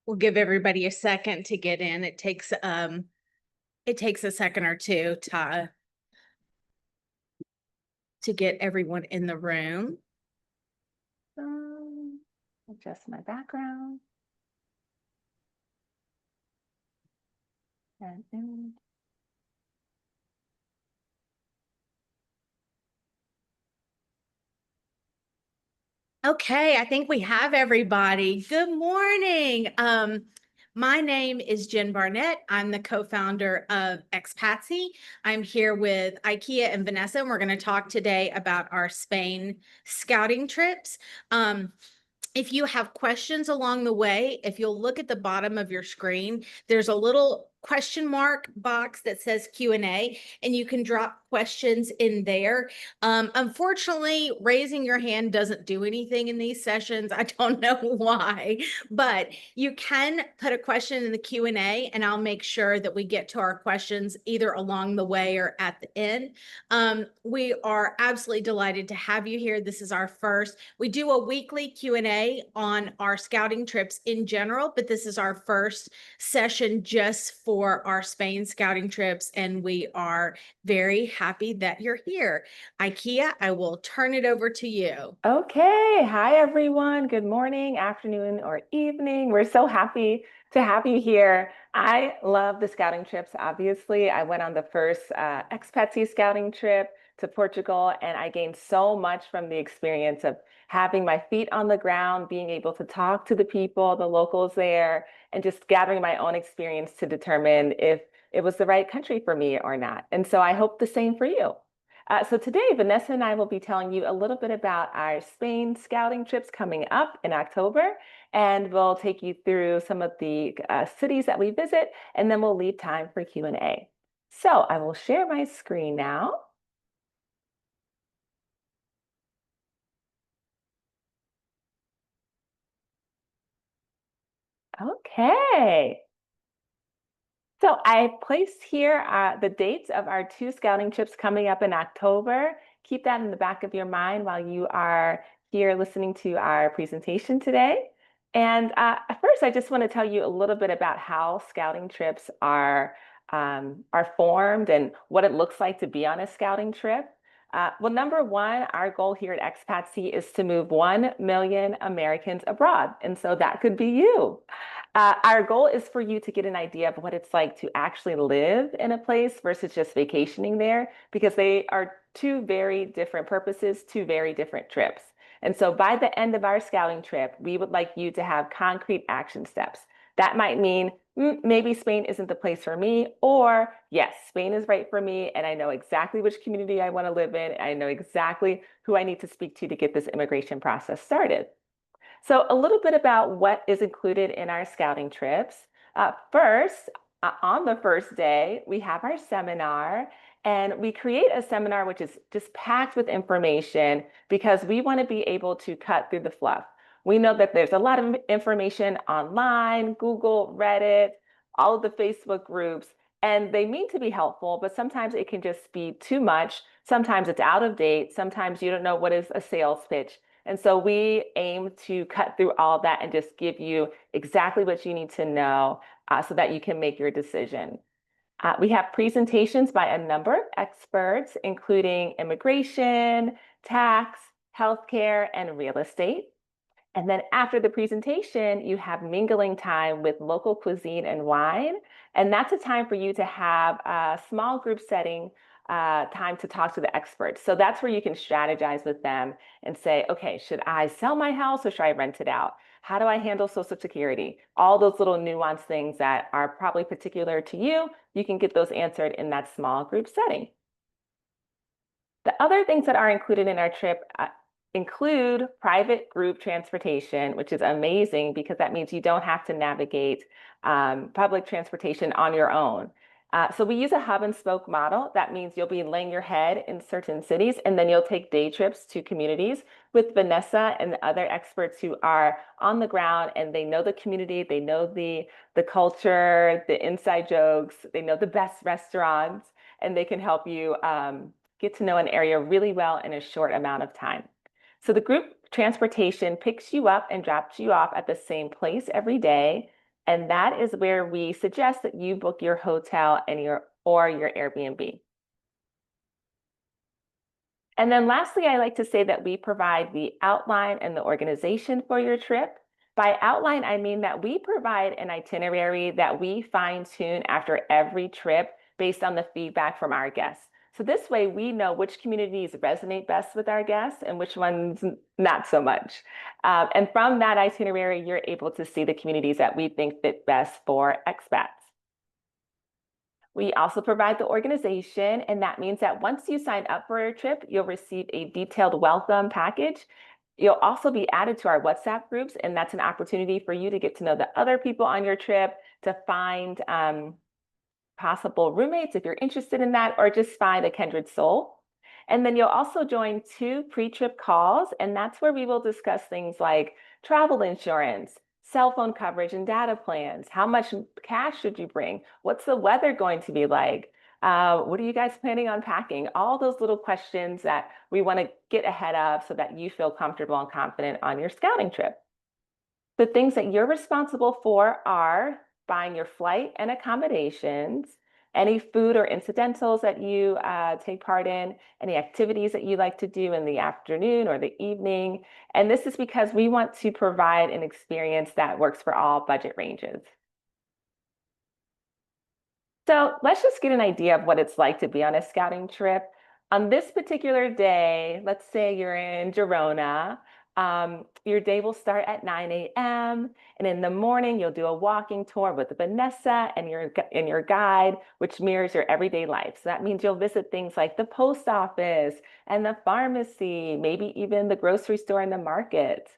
We'll give everybody a second to get in. It takes a second or two to get everyone in the room. Adjust my background. And Okay, I think we have everybody. Good morning. My name is Jen Barnett. I'm the co-founder of Expatsy. I'm here with IKEA and Vanessa, and we're going to talk today about our Spain scouting trips. If you have questions along the way, if you'll look at the bottom of your screen, there's a little question mark box that says Q&A, and you can drop questions in there. Unfortunately, raising your hand doesn't do anything in these sessions. I don't know why, but you can put a question in the Q&A, and I'll make sure that we get to our questions either along the way or at the end. We are absolutely delighted to have you here. This is our first. We do a weekly Q&A on our scouting trips in general, but this is our first session just for our Spain scouting trips, and we are very happy that you're here. IKEA, I will turn it over to you. okay, hi everyone. Good morning, afternoon, or evening. We're so happy to have you here. I love the scouting trips. Obviously, I went on the first expatsy scouting trip to Portugal, and I gained so much from the experience of having my feet on the ground, being able to talk to the people, the locals there, and just gathering my own experience to determine if it was the right country for me or not. And so I hope the same for you. So today, Vanessa and I will be telling you a little bit about our Spain scouting trips coming up in October, and we'll take you through some of the cities that we visit, and then we'll leave time for Q&A. So I will share my screen now. Okay. So I placed here the dates of our two scouting trips coming up in October. Keep that in the back of your mind while you are here listening to our presentation today. And first, I just want to tell you a little bit about how scouting trips are formed and what it looks like to be on a scouting trip. Well, number one, our goal here at Expatsy is to move 1 million Americans abroad. And so that could be you. Our goal is for you to get an idea of what it's like to actually live in a place versus just vacationing there, because they are two very different purposes, two very different trips. And so by the end of our scouting trip, we would like you to have concrete action steps. That might mean maybe Spain isn't the place for me, or yes, Spain is right for me, and I know exactly which community I want to live in. I know exactly who I need to speak to get this immigration process started. So a little bit about what is included in our scouting trips. First, on the first day, we have our seminar, and we create a seminar which is just packed with information because we want to be able to cut through the fluff. We know that there's a lot of information online, Google, Reddit, all of the Facebook groups, and they mean to be helpful, but sometimes it can just be too much. Sometimes it's out of date. Sometimes you don't know what is a sales pitch. And so we aim to cut through all that and just give you exactly what you need to know so that you can make your decision. We have presentations by a number of experts, including immigration, tax, healthcare, and real estate. And then after the presentation, you have mingling time with local cuisine and wine. And that's a time for you to have a small group setting time to talk to the experts. So that's where you can strategize with them and say, okay, should I sell my house or should I rent it out? How do I handle Social Security? All those little nuanced things that are probably particular to you, you can get those answered in that small group setting. The other things that are included in our trip include private group transportation, which is amazing because that means you don't have to navigate public transportation on your own. So we use a hub and spoke model. That means you'll be laying your head in certain cities, and then you'll take day trips to communities with Vanessa and the other experts who are on the ground, and they know the community, they know the culture, the inside jokes, they know the best restaurants, and they can help you get to know an area really well in a short amount of time. So the group transportation picks you up and drops you off at the same place every day. And that is where we suggest that you book your hotel and your Airbnb. And then lastly, I like to say that we provide the outline and the organization for your trip. By outline, I mean that we provide an itinerary that we fine tune after every trip based on the feedback from our guests. So this way we know which communities resonate best with our guests and which ones not so much. And from that itinerary, you're able to see the communities that we think fit best for expats. We also provide the organization, and that means that once you sign up for a trip, you'll receive a detailed welcome package. You'll also be added to our WhatsApp groups, and that's an opportunity for you to get to know the other people on your trip, to find possible roommates if you're interested in that, or just find a kindred soul. And then you'll also join 2 pre-trip calls, and that's where we will discuss things like travel insurance, cell phone coverage and data plans. How much cash should you bring? What's the weather going to be like? What are you guys planning on packing? All those little questions that we want to get ahead of so that you feel comfortable and confident on your scouting trip. The things that you're responsible for are buying your flight and accommodations, any food or incidentals that you take part in, any activities that you like to do in the afternoon or the evening. And this is because we want to provide an experience that works for all budget ranges. So let's just get an idea of what it's like to be on a scouting trip. On this particular day, let's say you're in Girona, your day will start at 9 a.m. And in the morning, you'll do a walking tour with Vanessa and your guide, which mirrors your everyday life. So that means you'll visit things like the post office and the pharmacy, maybe even the grocery store and the market.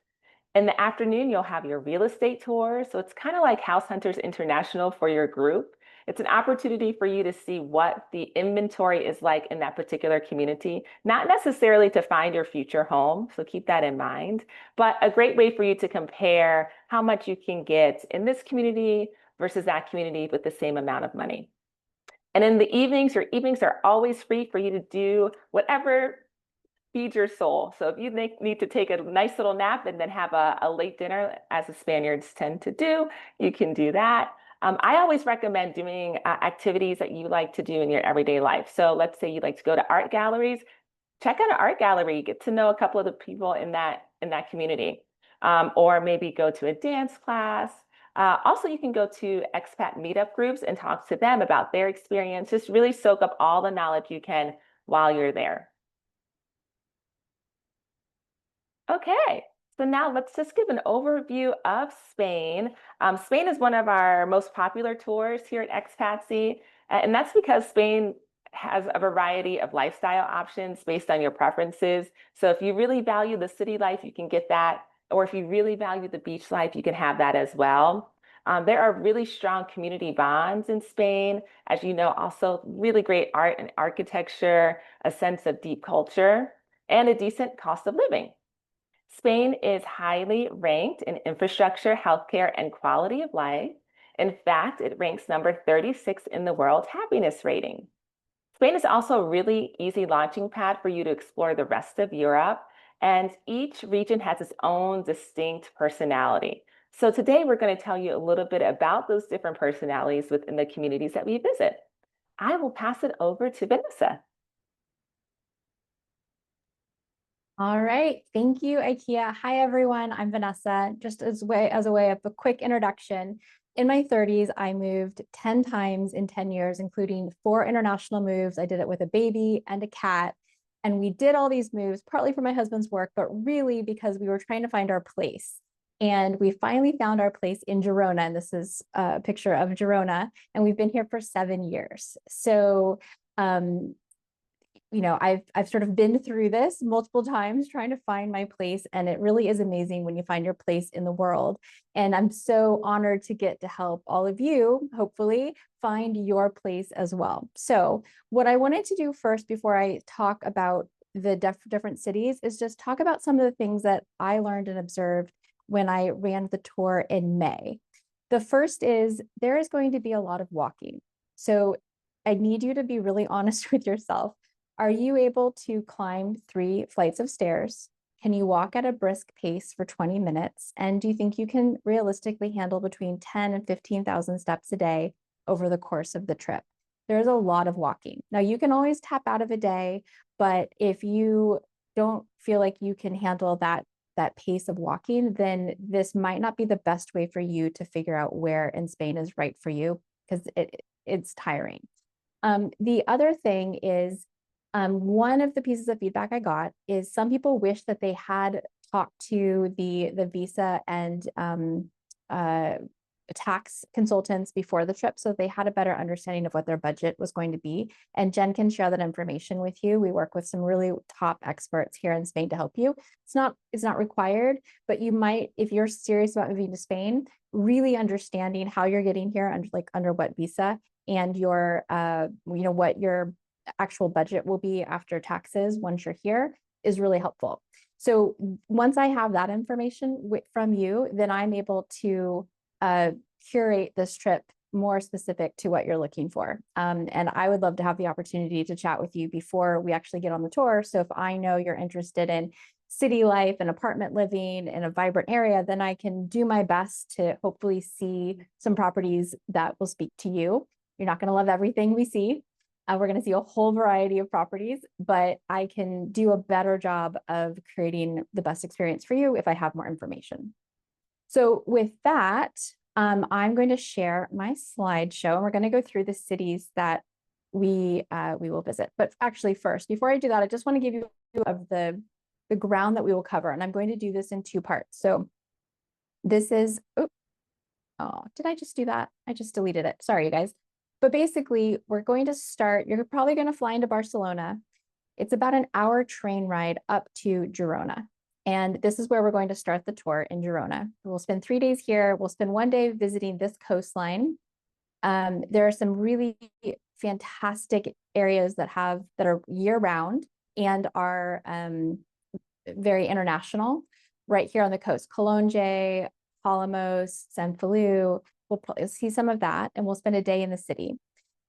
In the afternoon, you'll have your real estate tour. So it's kind of like House Hunters International for your group. It's an opportunity for you to see what the inventory is like in that particular community, not necessarily to find your future home, so keep that in mind, but a great way for you to compare how much you can get in this community versus that community with the same amount of money. And in the evenings, your evenings are always free for you to do whatever feeds your soul. So if you need to take a nice little nap and then have a late dinner, as the Spaniards tend to do, you can do that. I always recommend doing activities that you like to do in your everyday life. So let's say you like to go to art galleries, check out an art gallery, get to know a couple of the people in that community, or maybe go to a dance class. Also, you can go to expat meetup groups and talk to them about their experience. Just really soak up all the knowledge you can while you're there. Okay, so now let's just give an overview of Spain. Spain is one of our most popular tours here at Expatsy, and that's because Spain has a variety of lifestyle options based on your preferences. So if you really value the city life, you can get that, or if you really value the beach life, you can have that as well. There are really strong community bonds in Spain, as you know, also really great art and architecture, a sense of deep culture, and a decent cost of living. Spain is highly ranked in infrastructure, healthcare, and quality of life. In fact, it ranks number 36 in the world happiness rating. Spain is also a really easy launching pad for you to explore the rest of Europe, and each region has its own distinct personality. So today we're going to tell you a little bit about those different personalities within the communities that we visit. I will pass it over to Vanessa. All right. Thank you, IKEA. Hi, everyone. I'm Vanessa. Just as a way of a quick introduction, in my 30s, I moved 10 times in 10 years, including 4 international moves. I did it with a baby and a cat. And we did all these moves partly for my husband's work, but really because we were trying to find our place. And we finally found our place in Girona. And this is a picture of Girona. And we've been here for 7 years. So you know, I've sort of been through this multiple times trying to find my place, and it really is amazing when you find your place in the world. And I'm so honored to get to help all of you, hopefully, find your place as well. So what I wanted to do first before I talk about the different cities is just talk about some of the things that I learned and observed when I ran the tour in May. The first is there is going to be a lot of walking. So I need you to be really honest with yourself. Are you able to climb 3 flights of stairs? Can you walk at a brisk pace for 20 minutes? And do you think you can realistically handle between 10 and 15,000 steps a day over the course of the trip? There's a lot of walking. Now you can always tap out of a day, but if you don't feel like you can handle that pace of walking, then this might not be the best way for you to figure out where in Spain is right for you, because it's tiring. The other thing is, one of the pieces of feedback I got is some people wish that they had talked to the visa and tax consultants before the trip, so they had a better understanding of what their budget was going to be. And Jen can share that information with you. We work with some really top experts here in Spain to help you. It's not required, but you might, if you're serious about moving to Spain, really understanding how you're getting here under what visa, and your what your actual budget will be after taxes once you're here is really helpful. So once I have that information from you, then I'm able to curate this trip more specific to what you're looking for. And I would love to have the opportunity to chat with you before we actually get on the tour. So if I know you're interested in city life and apartment living in a vibrant area, then I can do my best to hopefully see some properties that will speak to you. You're not going to love everything we see. We're going to see a whole variety of properties, but I can do a better job of creating the best experience for you if I have more information. So with that, I'm going to share my slideshow, and we're going to go through the cities that we will visit. But actually first, before I do that, I just want to give you of the ground that we will cover. And I'm going to do this in two parts. So this is, oh, did I just do that? I just deleted it. Sorry, you guys. But basically, we're going to start, you're probably going to fly into Barcelona. It's about an hour train ride up to Girona. And this is where we're going to start the tour, in Girona. We'll spend 3 days here. We'll spend 1 day visiting this coastline. There are some really fantastic areas that are year round and are very international right here on the coast. Calonge, Palamos, Sant Feliu. We'll probably see some of that, and we'll spend a day in the city.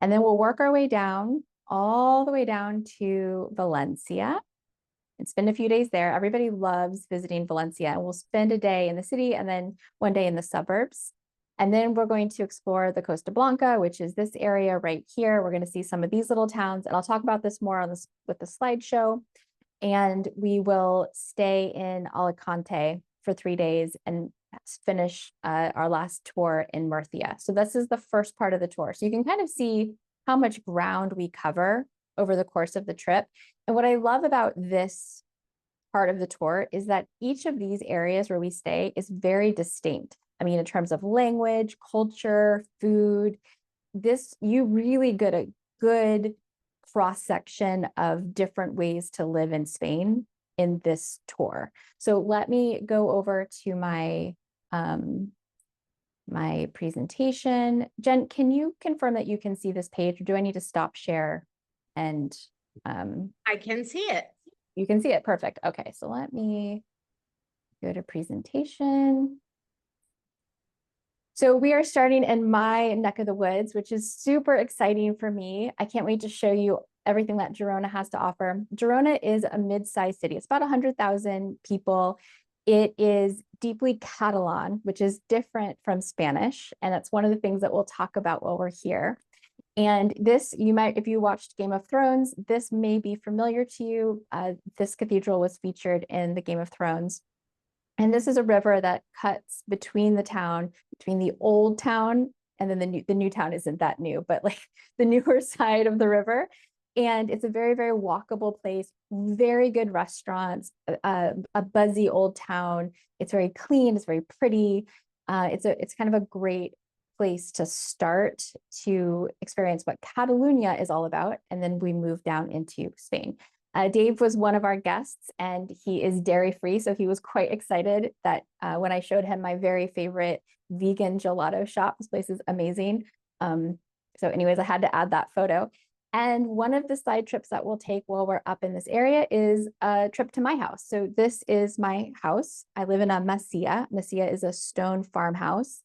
And then we'll work our way down, all the way down to Valencia, and spend a few days there. Everybody loves visiting Valencia, and we'll spend a day in the city and then 1 day in the suburbs. And then we're going to explore the Costa Blanca, which is this area right here. We're going to see some of these little towns, and I'll talk about this more on this with the slideshow. And we will stay in Alicante for 3 days and finish our last tour in Murcia. So this is the first part of the tour. So you can kind of see how much ground we cover over the course of the trip. And what I love about this part of the tour is that each of these areas where we stay is very distinct. I mean, in terms of language, culture, food, you really get a good cross-section of different ways to live in Spain in this tour. So let me go over to my my presentation. Jen, can you confirm that you can see this page, or do I need to stop share? And I can see it. you can see it. Perfect. Okay, so let me go to presentation. So we are starting in my neck of the woods, which is super exciting for me. I can't wait to show you everything that Girona has to offer. Girona is a mid-sized city. It's about 100,000 people. It is deeply Catalan, which is different from Spanish. And that's one of the things that we'll talk about while we're here. And this, you might, if you watched Game of Thrones, this may be familiar to you. This cathedral was featured in the Game of Thrones. And this is a river that cuts between the town, between the old town, and then the new town isn't that new, but like the newer side of the river. And it's a very, very walkable place, very good restaurants, a buzzy old town. It's very clean, it's very pretty. It's kind of a great place to start to experience what Catalonia is all about. And then we move down into Spain. Dave was one of our guests, and he is dairy-free, so he was quite excited that when I showed him my very favorite vegan gelato shop. This place is amazing. So anyways, I had to add that photo. And one of the side trips that we'll take while we're up in this area is a trip to my house. So this is my house. I live in a masía. Masía is a stone farmhouse.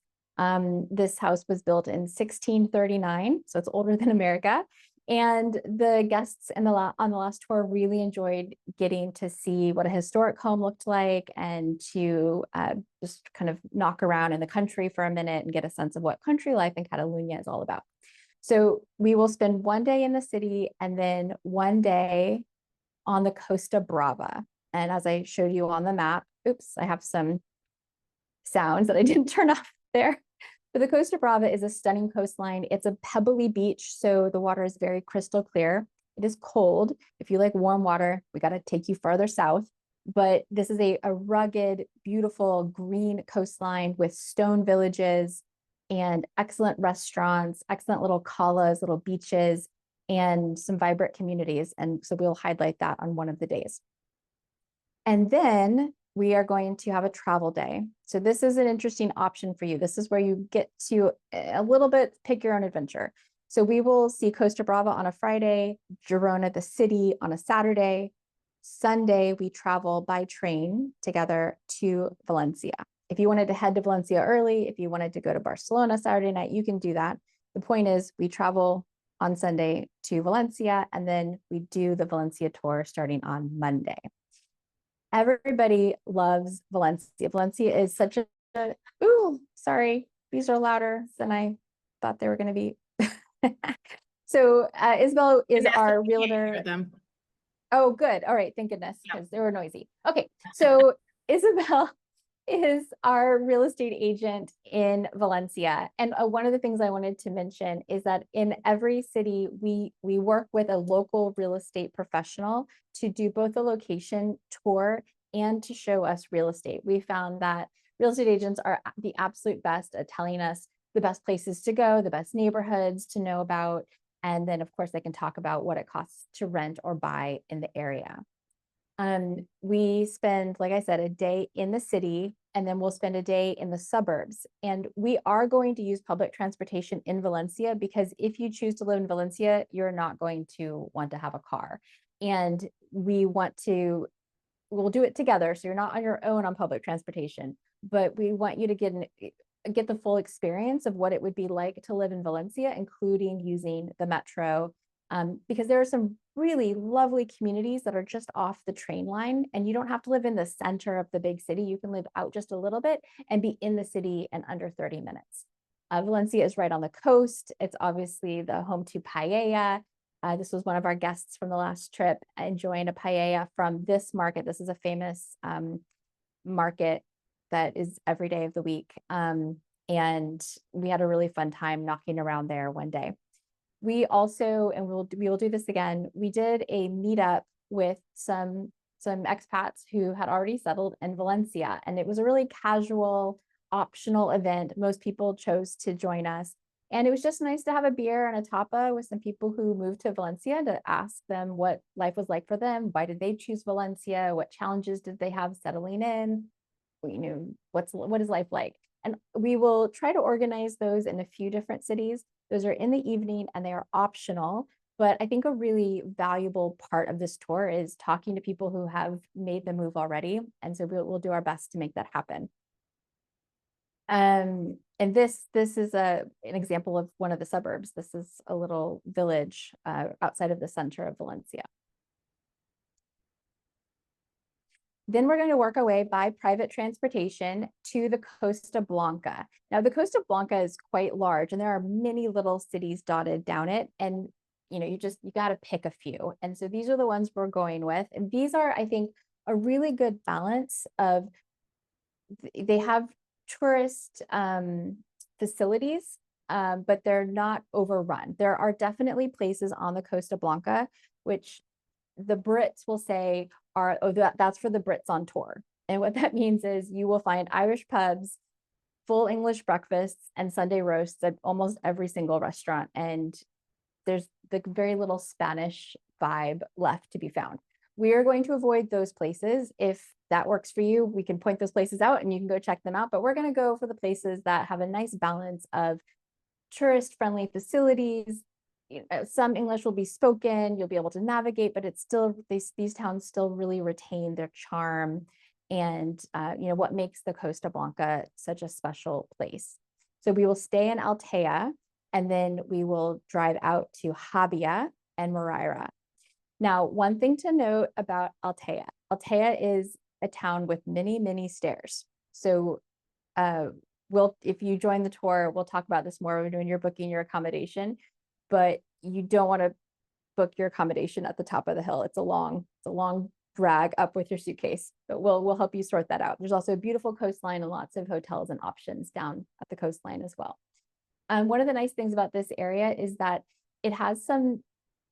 This house was built in 1639, so it's older than America. And the guests in on the last tour really enjoyed getting to see what a historic home looked like and to just kind of knock around in the country for a minute and get a sense of what country life in Catalonia is all about. So we will spend one day in the city and then one day on the Costa Brava. And as I showed you on the map, oops, I have some sounds that I didn't turn off there. But the Costa Brava is a stunning coastline. It's a pebbly beach, so the water is very crystal clear. It is cold. If you like warm water, we got to take you farther south. But this is a rugged, beautiful green coastline with stone villages and excellent restaurants, excellent little calas, little beaches, and some vibrant communities. And so we'll highlight that on one of the days. And then we are going to have a travel day. So this is an interesting option for you. This is where you get to a little bit pick your own adventure. So we will see Costa Brava on a Friday, Girona, the city, on a Saturday. Sunday, we travel by train together to Valencia. If you wanted to head to Valencia early, if you wanted to go to Barcelona Saturday night, you can do that. The point is we travel on Sunday to Valencia, and then we do the Valencia tour starting on Monday. Everybody loves Valencia. Valencia is such a, ooh, sorry, these are louder than I thought they were going to be. So Isabel is our realtor. Oh, good. All right. Thank goodness, because they were noisy. Okay. So Isabel is our real estate agent in Valencia. And one of the things I wanted to mention is that in every city, we work with a local real estate professional to do both the location tour and to show us real estate. We found that real estate agents are the absolute best at telling us the best places to go, the best neighborhoods to know about. And then of course they can talk about what it costs to rent or buy in the area. We spend, like I said, a day in the city, and then we'll spend a day in the suburbs. And we are going to use public transportation in Valencia, because if you choose to live in Valencia, you're not going to want to have a car. And we'll do it together. So you're not on your own on public transportation, but we want you to get the full experience of what it would be like to live in Valencia, including using the metro. Because there are some really lovely communities that are just off the train line, and you don't have to live in the center of the big city. You can live out just a little bit and be in the city in under 30 minutes. Valencia is right on the coast. It's obviously the home to paella. This was one of our guests from the last trip, enjoying a paella from this market. This is a famous market that is every day of the week. And we had a really fun time knocking around there one day. We also, and we will do this again, we did a meetup with some expats who had already settled in Valencia, and it was a really casual, optional event. Most people chose to join us, and it was just nice to have a beer and a tapa with some people who moved to Valencia to ask them what life was like for them. Why did they choose Valencia? What challenges did they have settling in? You know, what is life like? And we will try to organize those in a few different cities. Those are in the evening and they are optional. But I think a really valuable part of this tour is talking to people who have made the move already. And so we'll do our best to make that happen. And this is an example of one of the suburbs. This is a little village outside of the center of Valencia. Then we're going to work our way by private transportation to the Costa Blanca. Now, the Costa Blanca is quite large, and there are many little cities dotted down it. And, you know, you got to pick a few. And so these are the ones we're going with. And these are, I think, a really good balance of, they have tourist facilities, but they're not overrun. There are definitely places on the Costa Blanca, which the Brits will say are, oh, that's for the Brits on tour. And what that means is you will find Irish pubs, full English breakfasts, and Sunday roasts at almost every single restaurant. And there's the very little Spanish vibe left to be found. We are going to avoid those places. If that works for you, we can point those places out and you can go check them out. But we're going to go for the places that have a nice balance of tourist-friendly facilities. Some English will be spoken, you'll be able to navigate, but it's still, these towns still really retain their charm and what makes the Costa Blanca such a special place. So we will stay in Altea. And then we will drive out to Habia and Moraira. Now, one thing to note about Altea. Altea is a town with many, many stairs. So if you join the tour, we'll talk about this more when you're booking your accommodation, but you don't want to book your accommodation at the top of the hill. It's a long drag up with your suitcase, but we'll help you sort that out. There's also a beautiful coastline and lots of hotels and options down at the coastline as well. One of the nice things about this area is that it has some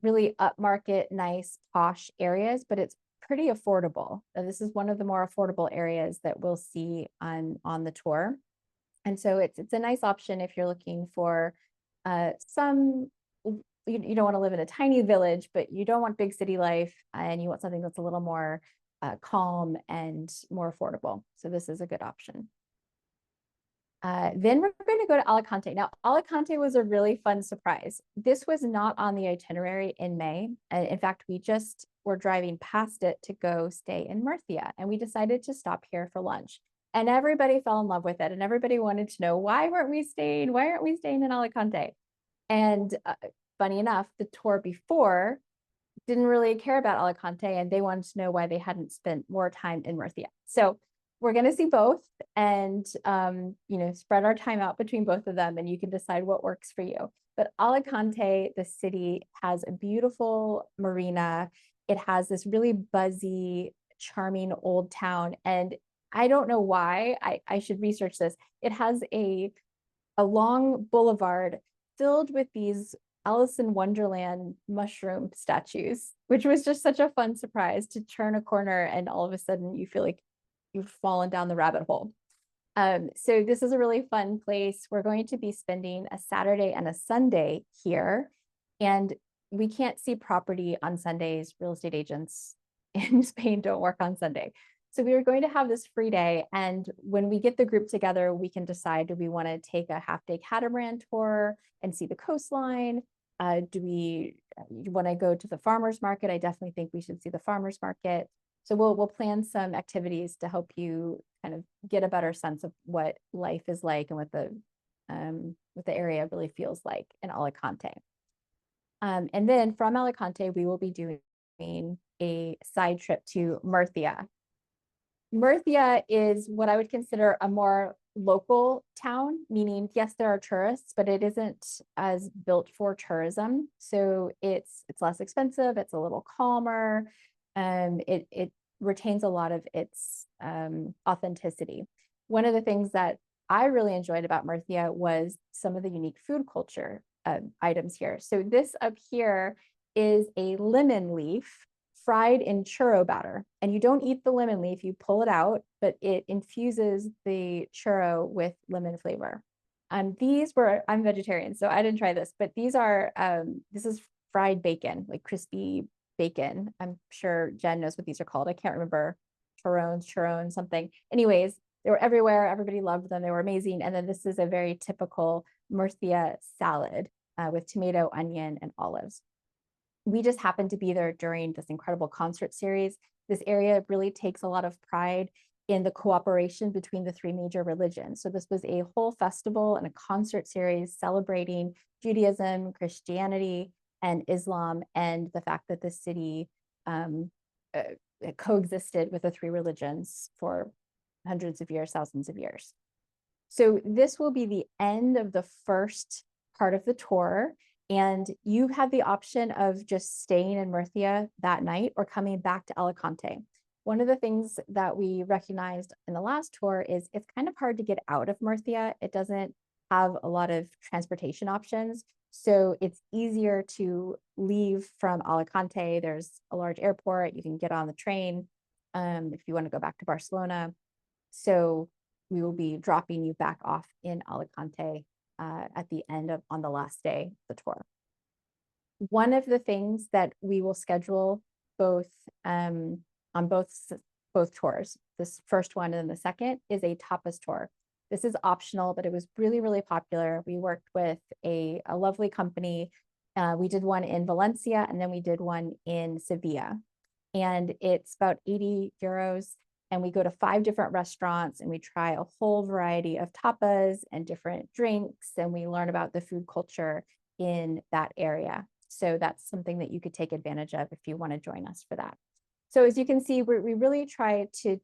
really upmarket, nice, posh areas, but it's pretty affordable. This is one of the more affordable areas that we'll see on the tour. And so it's a nice option if you're looking for you don't want to live in a tiny village, but you don't want big city life, and you want something that's a little more calm and more affordable. So this is a good option. Then we're going to go to Alicante. Now, Alicante was a really fun surprise. This was not on the itinerary in May. In fact, we just were driving past it to go stay in Murcia, and we decided to stop here for lunch. And everybody fell in love with it, and everybody wanted to know, why aren't we staying in Alicante? And funny enough, the tour before didn't really care about Alicante, and they wanted to know why they hadn't spent more time in Murcia. So we're going to see both, and spread our time out between both of them, and you can decide what works for you. But Alicante, the city, has a beautiful marina. It has this really buzzy, charming old town, and I don't know why. I should research this. It has a long boulevard filled with these Alice in Wonderland mushroom statues, which was just such a fun surprise to turn a corner and all of a sudden you feel like you've fallen down the rabbit hole. So this is a really fun place. We're going to be spending a Saturday and a Sunday here, and we can't see property on Sundays. Real estate agents in Spain don't work on Sunday. So we are going to have this free day, and when we get the group together, we can decide, do we want to take a half-day catamaran tour and see the coastline? Do we want to go to the farmer's market? I definitely think we should see the farmer's market. So we'll plan some activities to help you kind of get a better sense of what life is like and what the area really feels like in Alicante. And then from Alicante, we will be doing a side trip to Murcia. Murcia is what I would consider a more local town, meaning, yes, there are tourists, but it isn't as built for tourism. So it's less expensive, it's a little calmer, it retains a lot of its authenticity. One of the things that I really enjoyed about Murcia was some of the unique food culture items here. So this up here is a lemon leaf fried in churro batter, and you don't eat the lemon leaf, you pull it out, but it infuses the churro with lemon flavor. I'm vegetarian, so I didn't try this, but these are, this is fried bacon, like crispy bacon. I'm sure Jen knows what these are called. I can't remember, churron, something. Anyways, they were everywhere. Everybody loved them. They were amazing. And then this is a very typical Murcia salad with tomato, onion, and olives. We just happened to be there during this incredible concert series. This area really takes a lot of pride in the cooperation between the three major religions. So this was a whole festival and a concert series celebrating Judaism, Christianity, and Islam, and the fact that the city coexisted with the three religions for hundreds of years, thousands of years. So this will be the end of the first part of the tour. And you have the option of just staying in Murcia that night or coming back to Alicante. One of the things that we recognized in the last tour is it's kind of hard to get out of Murcia. It doesn't have a lot of transportation options. So it's easier to leave from Alicante. There's a large airport. You can get on the train if you want to go back to Barcelona. So we will be dropping you back off in Alicante at the end of, on the last day of the tour. One of the things that we will schedule both on both tours, this first one and the second, is a tapas tour. This is optional, but it was really, really popular. We worked with a lovely company. We did one in Valencia, and then we did one in Seville. And it's about 80 euros. and we go to 5 different restaurants and we try a whole variety of tapas and different drinks, and we learn about the food culture in that area. So that's something that you could take advantage of if you want to join us for that. So as you can see, we really try to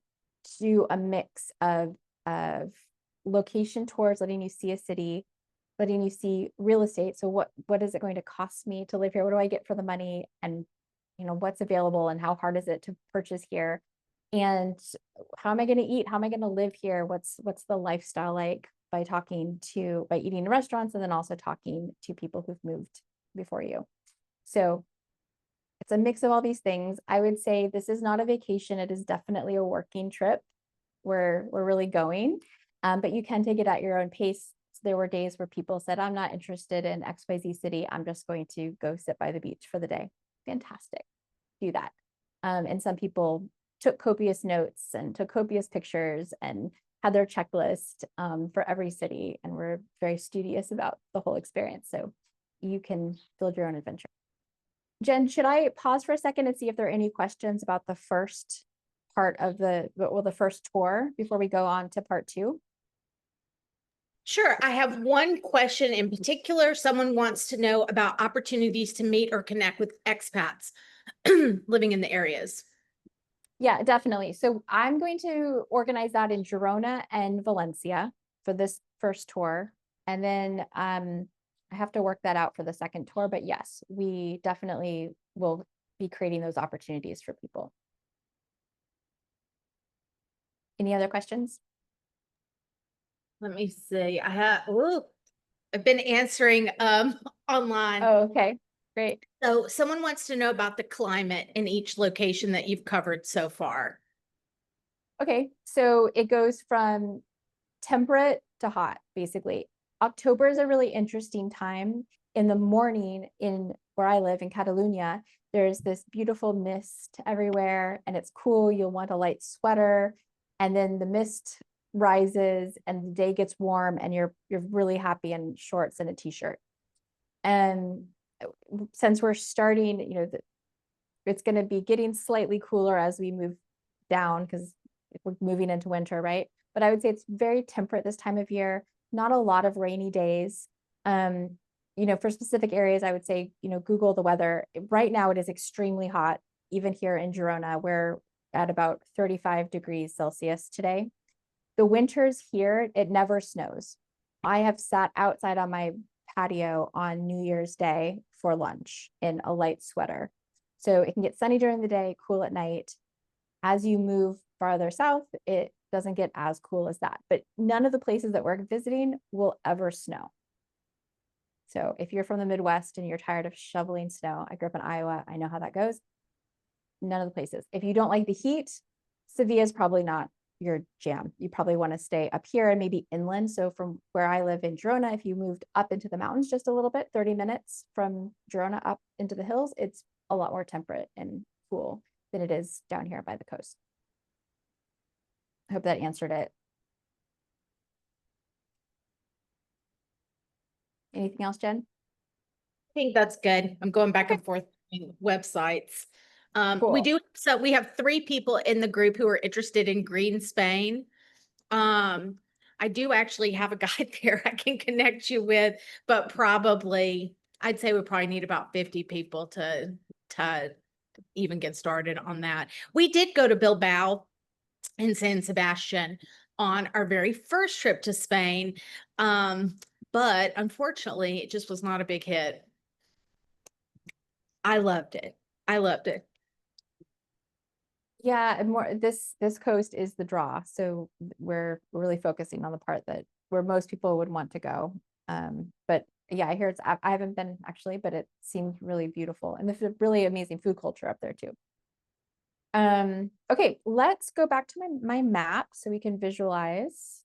do a mix of location tours, letting you see a city, letting you see real estate. So what is it going to cost me to live here? What do I get for the money? And what's available and how hard is it to purchase here? And how am I going to eat? How am I going to live here? What's the lifestyle like by eating in restaurants, and then also talking to people who've moved before you. So it's a mix of all these things. I would say this is not a vacation. It is definitely a working trip. We're really going, but you can take it at your own pace. There were days where people said, I'm not interested in XYZ city. I'm just going to go sit by the beach for the day. Fantastic. Do that. And some people took copious notes and took copious pictures and had their checklist for every city, and were very studious about the whole experience. So you can build your own adventure. Jen, should I pause for a second and see if there are any questions about the first part of the first tour before we go on to part 2? Sure. I have one question in particular. Someone wants to know about opportunities to meet or connect with expats living in the areas. Yeah, definitely. So I'm going to organize that in Girona and Valencia for this first tour. And then I have to work that out for the second tour. But yes, we definitely will be creating those opportunities for people. Any other questions? Let me see. I've been answering online. Oh, okay, great. So someone wants to know about the climate in each location that you've covered so far. Okay, so it goes from temperate to hot, basically. October is a really interesting time. In the morning, in where I live in Catalonia, there's this beautiful mist everywhere, and it's cool. You'll want a light sweater, and then the mist rises and the day gets warm, and you're really happy in shorts and a t-shirt. And since we're starting, it's going to be getting slightly cooler as we move down, because we're moving into winter, right? But I would say it's very temperate this time of year. Not a lot of rainy days. For specific areas, I would say, Google the weather. Right now it is extremely hot. Even here in Girona, we're at about 35 degrees Celsius today. The winters here, it never snows. I have sat outside on my patio on New Year's Day for lunch in a light sweater. So it can get sunny during the day, cool at night. As you move farther south, it doesn't get as cool as that, but none of the places that we're visiting will ever snow. So if you're from the Midwest and you're tired of shoveling snow, I grew up in Iowa, I know how that goes. None of the places. If you don't like the heat, Seville is probably not your jam. You probably want to stay up here and maybe inland. So from where I live in Girona, if you moved up into the mountains just a little bit, 30 minutes from Girona up into the hills, it's a lot more temperate and cool than it is down here by the coast. I hope that answered it. Anything else, Jen? I think that's good. I'm going back and forth between websites. Cool. We have 3 people in the group who are interested in Green Spain. I do actually have a guide there I can connect you with, but I'd say we probably need about 50 people to even get started on that. We did go to Bilbao and San Sebastian on our very first trip to Spain. But unfortunately, it just was not a big hit. I loved it. Yeah, and more this coast is the draw. So we're really focusing on the part where most people would want to go. But yeah, I hear I haven't been actually, but it seemed really beautiful, and there's a really amazing food culture up there too. Okay, let's go back to my map so we can visualize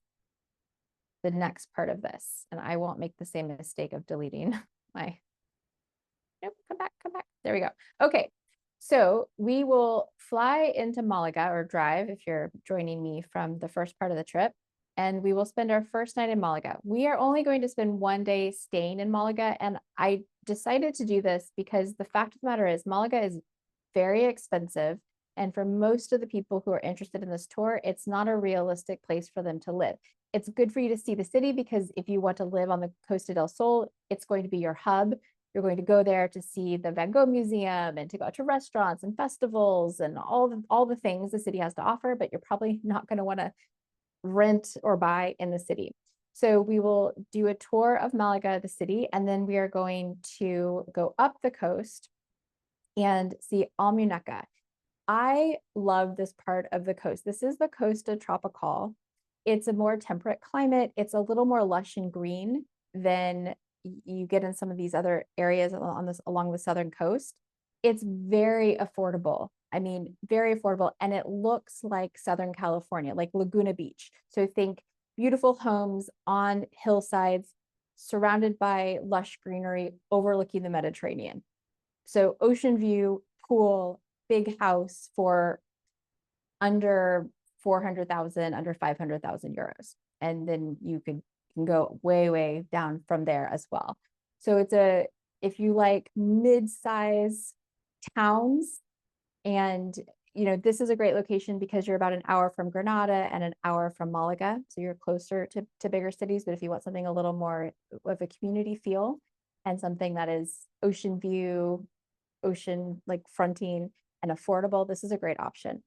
the next part of this, and I won't make the same mistake of deleting my, nope, come back. There we go. Okay, so we will fly into Malaga, or drive if you're joining me from the first part of the trip, and we will spend our first night in Malaga. We are only going to spend 1 day staying in Malaga, and I decided to do this because the fact of the matter is Malaga is very expensive. And for most of the people who are interested in this tour, it's not a realistic place for them to live. It's good for you to see the city because if you want to live on the Costa del Sol, it's going to be your hub. You're going to go there to see the Van Gogh Museum and to go to restaurants and festivals and all the things the city has to offer, but you're probably not going to want to rent or buy in the city. So we will do a tour of Malaga, the city, and then we are going to go up the coast and see Almuneca. I love this part of the coast. This is the Costa Tropical. It's a more temperate climate. It's a little more lush and green than you get in some of these other areas along the southern coast. It's very affordable. I mean, very affordable. And it looks like Southern California, like Laguna Beach. So think beautiful homes on hillsides, surrounded by lush greenery, overlooking the Mediterranean. So ocean view, pool, big house for under 400,000, under 500,000 euros. And then you can go way down from there as well. So if you like mid-size towns, and this is a great location because you're about an hour from Granada and an hour from Malaga. So you're closer to bigger cities. But if you want something a little more of a community feel and something that is ocean view, ocean like fronting and affordable, this is a great option.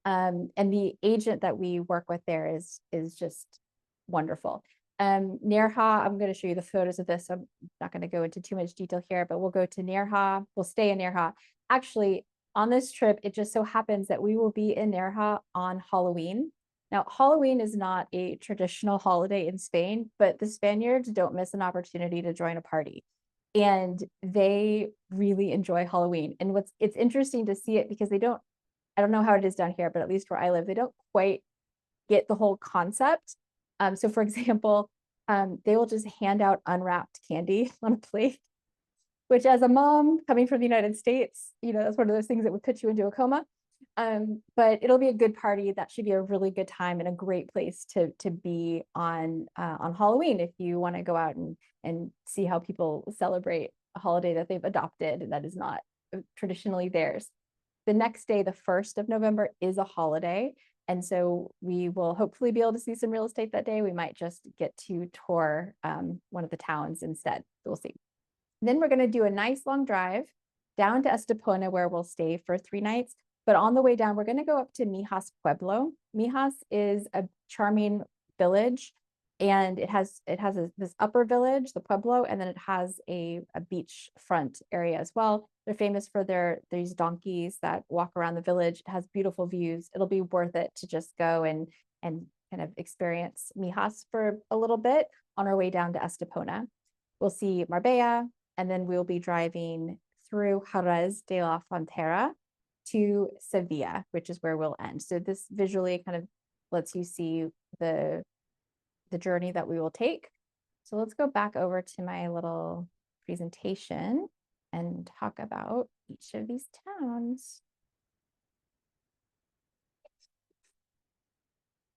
And the agent that we work with there is just wonderful. Nerja, I'm going to show you the photos of this. So I'm not going to go into too much detail here, but we'll go to Nerja. We'll stay in Nerja. Actually, on this trip, it just so happens that we will be in Nerja on Halloween. Now, Halloween is not a traditional holiday in Spain, but the Spaniards don't miss an opportunity to join a party. And they really enjoy Halloween. And it's interesting to see it because I don't know how it is down here, but at least where I live, they don't quite get the whole concept. So for example, they will just hand out unwrapped candy on a plate, which as a mom coming from the United States, that's one of those things that would put you into a coma. But it'll be a good party. That should be a really good time and a great place to be on Halloween if you want to go out and see how people celebrate a holiday that they've adopted that is not traditionally theirs. The next day, the 1st of November, is a holiday. And so we will hopefully be able to see some real estate that day. We might just get to tour one of the towns instead. We'll see. Then we're going to do a nice long drive down to Estepona, where we'll stay for 3 nights. But on the way down, we're going to go up to Mijas Pueblo. Mijas is a charming village, and it has this upper village, the Pueblo, and then it has a beachfront area as well. They're famous for these donkeys that walk around the village. It has beautiful views. It'll be worth it to just go and kind of experience Mijas for a little bit on our way down to Estepona. We'll see Marbella, and then we'll be driving through Jerez de la Frontera to Sevilla, which is where we'll end. So this visually kind of lets you see the journey that we will take. So let's go back over to my little presentation and talk about each of these towns.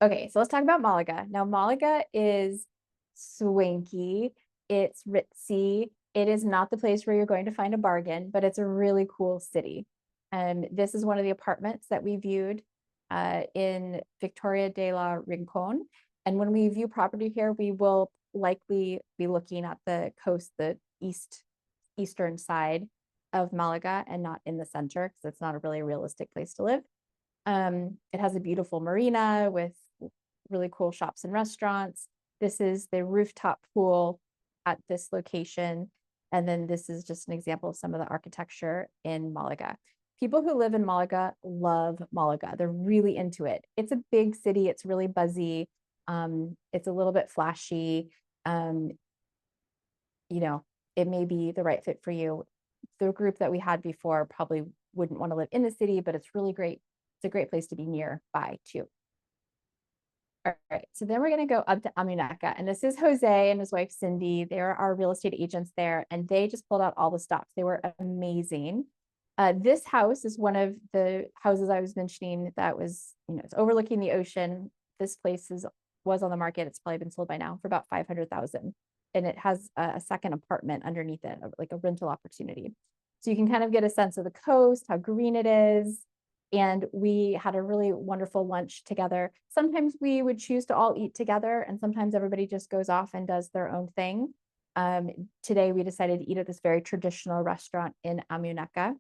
Okay, so let's talk about Malaga. Now, Malaga is swanky, it's ritzy. It is not the place where you're going to find a bargain, but it's a really cool city. And this is one of the apartments that we viewed in Victoria de la Rincon. And when we view property here, we will likely be looking at the coast, the eastern side of Malaga, and not in the center, because it's not a really realistic place to live. It has a beautiful marina with really cool shops and restaurants. This is the rooftop pool at this location. And then this is just an example of some of the architecture in Malaga. People who live in Malaga love Malaga. They're really into it. It's a big city. It's really buzzy. It's a little bit flashy. It may be the right fit for you. The group that we had before probably wouldn't want to live in the city, but it's really great. It's a great place to be nearby too. All right, so then we're going to go up to Almuneca, and this is Jose and his wife Cindy. They're our real estate agents there, and they just pulled out all the stops. They were amazing. This house is one of the houses I was mentioning that was, it's overlooking the ocean. This place was on the market. It's probably been sold by now for about 500,000, and it has a second apartment underneath it, like a rental opportunity. So you can kind of get a sense of the coast, how green it is, And we had a really wonderful lunch together. Sometimes we would choose to all eat together, and sometimes everybody just goes off and does their own thing. Today we decided to eat at this very traditional restaurant in Amuneca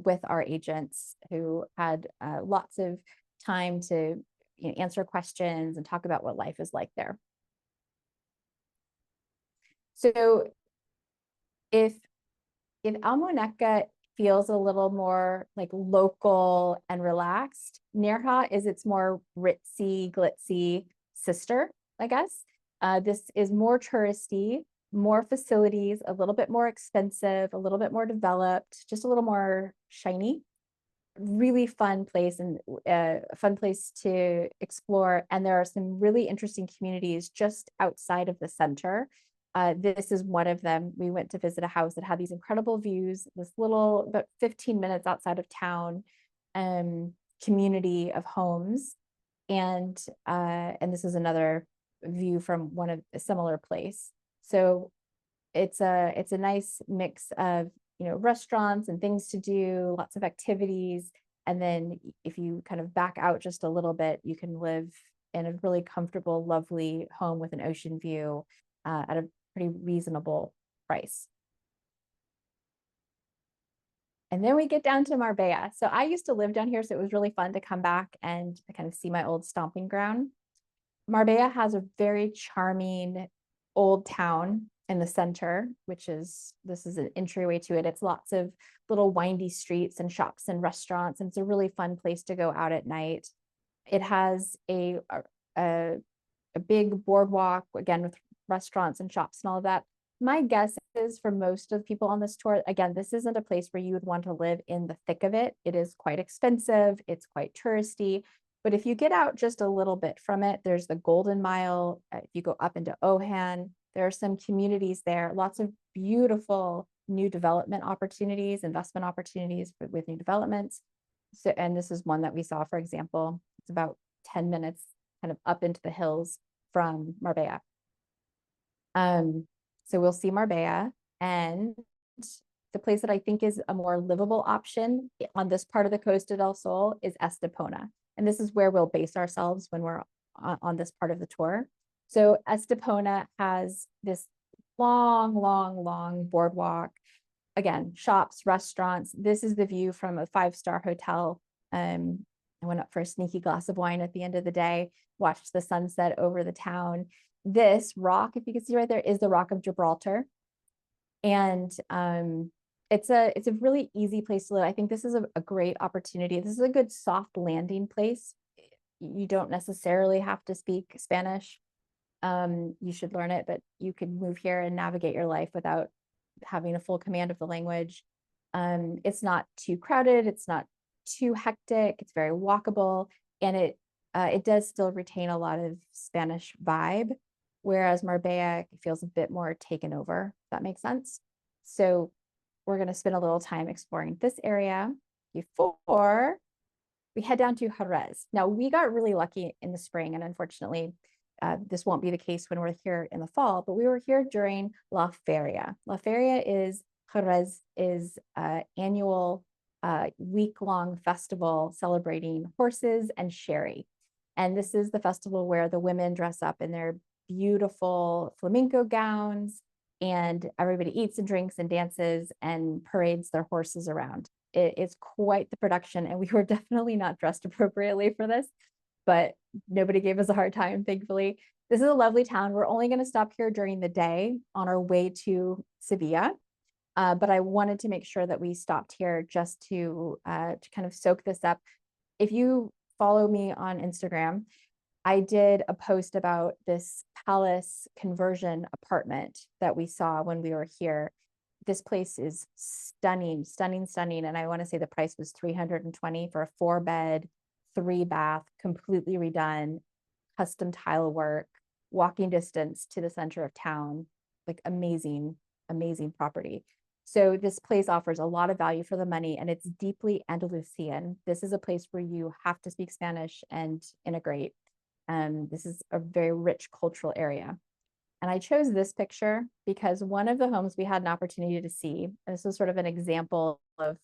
with our agents who had lots of time to answer questions and talk about what life is like there. So if Almuneca feels a little more like local and relaxed, Nerja is its more ritzy, glitzy sister, I guess. This is more touristy, more facilities, a little bit more expensive, a little bit more developed, just a little more shiny. Really fun place, and a fun place to explore. And there are some really interesting communities just outside of the center. This is one of them. We went to visit a house that had these incredible views, this little, about 15 minutes outside of town, community of homes. And this is another view from one of a similar place. So it's a nice mix of, restaurants and things to do, lots of activities. And then if you kind of back out just a little bit, you can live in a really comfortable, lovely home with an ocean view at a pretty reasonable price. And then we get down to Marbella. So I used to live down here, so it was really fun to come back and kind of see my old stomping ground. Marbella has a very charming old town in the center, this is an entryway to it. It's lots of little windy streets and shops and restaurants, and it's a really fun place to go out at night. It has a big boardwalk, again, with restaurants and shops and all of that. My guess is for most of the people on this tour, again, this isn't a place where you would want to live in the thick of it. It is quite expensive. It's quite touristy. But if you get out just a little bit from it, there's the Golden Mile. If you go up into Ohan, there are some communities there, lots of beautiful new development opportunities, investment opportunities with new developments. So, and this is one that we saw, for example, it's about 10 minutes kind of up into the hills from Marbella. So we'll see Marbella, and the place that I think is a more livable option on this part of the Costa del Sol is Estepona. And this is where we'll base ourselves when we're on this part of the tour. So Estepona has this long boardwalk. Again, shops, restaurants. This is the view from a 5-star hotel. I went up for a sneaky glass of wine at the end of the day, watched the sunset over the town. This rock, if you can see right there, is the Rock of Gibraltar. And it's a really easy place to live. I think this is a great opportunity. This is a good soft landing place. You don't necessarily have to speak Spanish. You should learn it, but you can move here and navigate your life without having a full command of the language. It's not too crowded. It's not too hectic. It's very walkable, and it does still retain a lot of Spanish vibe, whereas Marbella feels a bit more taken over, if that makes sense. So we're going to spend a little time exploring this area before we head down to Jerez. Now, we got really lucky in the spring, and unfortunately, this won't be the case when we're here in the fall, but we were here during La Feria. La Feria is Jerez is annual week-long festival celebrating horses and sherry. And this is the festival where the women dress up in their beautiful flamenco gowns, and everybody eats and drinks and dances and parades their horses around. It's quite the production, and we were definitely not dressed appropriately for this, but nobody gave us a hard time, thankfully. This is a lovely town. We're only going to stop here during the day on our way to Sevilla, but I wanted to make sure that we stopped here just to kind of soak this up. If you follow me on Instagram, I did a post about this palace conversion apartment that we saw when we were here. This place is stunning, stunning, stunning. And I want to say the price was $320 for a 4-bed, 3-bath, completely redone, custom tile work, walking distance to the center of town, like amazing, amazing property. So this place offers a lot of value for the money, and it's deeply Andalusian. This is a place where you have to speak Spanish and integrate. This is a very rich cultural area. And I chose this picture because one of the homes we had an opportunity to see, and this was sort of an example of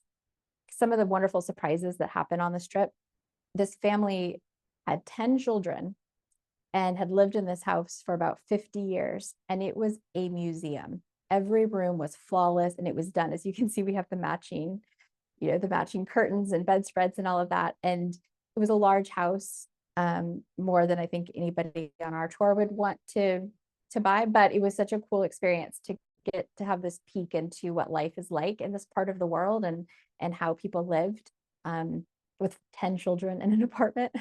some of the wonderful surprises that happen on this trip. This family had 10 children and had lived in this house for about 50 years, and it was a museum. Every room was flawless, and it was done. As you can see, we have the matching curtains and bedspreads and all of that. And it was a large house, more than I think anybody on our tour would want to buy, but it was such a cool experience to get to have this peek into what life is like in this part of the world, and how people lived with 10 children in an apartment.